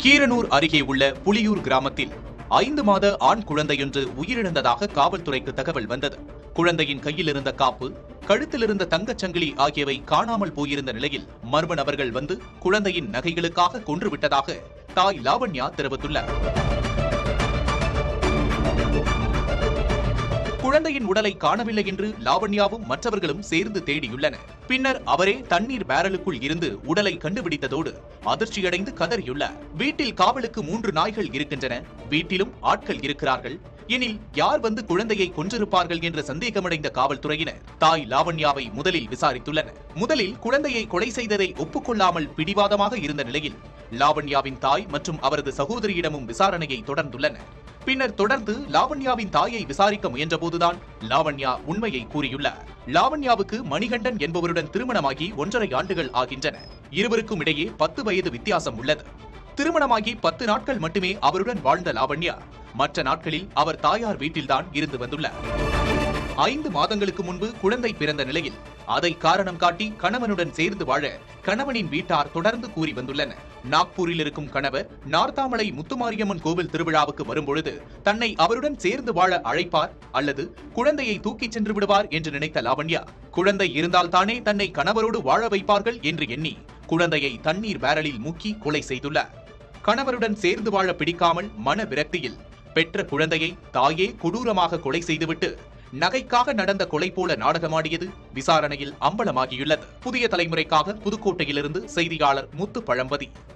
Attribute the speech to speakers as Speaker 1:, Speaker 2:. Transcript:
Speaker 1: கீரனூர் அருகே உள்ள புலியூர் கிராமத்தில் 5 மாத ஆண் குழந்தையொன்று உயிரிழந்ததாக காவல்துறைக்கு தகவல் வந்தது. குழந்தையின் கையில் இருந்த காப்பு, கழுத்தில் இருந்த தங்கச்சங்கிலி ஆகியவை காணாமல் போயிருந்த நிலையில் மர்ம நபர்கள் வந்து குழந்தையின் நகைகளுக்காக கொன்றுவிட்டதாக தாய் லாவண்யா தெரிவித்துள்ளார். குழந்தையின் உடலை காணவில்லை என்று லாவண்யாவும் மற்றவர்களும் சேர்ந்து தேடியுள்ளனர். பின்னர் அவரே தண்ணீர் பேரலுக்குள் இருந்து உடலை கண்டுபிடித்ததோடு அதிர்ச்சியடைந்து கதறியுள்ளார். வீட்டில் காவலுக்கு 3 நாய்கள் இருக்கின்றன, வீட்டிலும் ஆட்கள் இருக்கிறார்கள், எனில் யார் வந்து குழந்தையை கொன்றிருப்பார்கள் என்ற சந்தேகமடைந்த காவல்துறையினர் தாய் லாவண்யாவை முதலில் விசாரித்துள்ளனர். முதலில் குழந்தையை கொலை செய்ததை ஒப்புக்கொள்ளாமல் பிடிவாதமாக இருந்த நிலையில் லாவண்யாவின் தாய் மற்றும் அவரது சகோதரியிடமும் விசாரணையை தொடர்ந்துள்ளனர். பின்னர் தொடர்ந்து லாவண்யாவின் தாயை விசாரிக்க முயன்றபோதுதான் லாவண்யா உண்மையை கூறியுள்ளார். லாவண்யாவுக்கு மணிகண்டன் என்பவருடன் திருமணமாகி 1.5 ஆண்டுகள் ஆகின்றன. இருவருக்கும் இடையே 10 வயது வித்தியாசம் உள்ளது. திருமணமாகி 10 நாட்கள் மட்டுமே அவருடன் வாழ்ந்த லாவண்யா மற்ற நாட்களில் அவர் தாயார் வீட்டில்தான் இருந்து வந்துள்ளார். 5 மாதங்களுக்கு முன்பு குழந்தை பிறந்த நிலையில் அதை காரணம் காட்டி கணவனுடன் சேர்ந்து வாழ கணவனின் வீட்டார் தொடர்ந்து கூறி வந்துள்ளனர். நாக்பூரில் இருக்கும் கணவர் நார்த்தாமலை முத்துமாரியம்மன் கோவில் திருவிழாவுக்கு வரும்பொழுது தன்னை அவருடன் சேர்ந்து வாழ அழைப்பார் அல்லது குழந்தையை தூக்கிச் சென்று விடுவார் என்று நினைத்த லாவண்யா, குழந்தை இருந்தால்தானே தன்னை கணவரோடு வாழ வைப்பார்கள் என்று எண்ணி குழந்தையை தண்ணீர் பேரலில் முக்கி கொலை செய்துள்ளார். கணவருடன் சேர்ந்து வாழ பிடிக்காமல் மன விரக்தியில் பெற்ற குழந்தையை தாயே கொடூரமாக கொலை செய்துவிட்டு நகைக்காக நடந்த கொலை போல நாடகமாடியது விசாரணையில் அம்பலமாகியுள்ளது. புதிய தலைமுறைக்காக புதுக்கோட்டையிலிருந்து செய்தியாளர் முத்து பழம்பதி.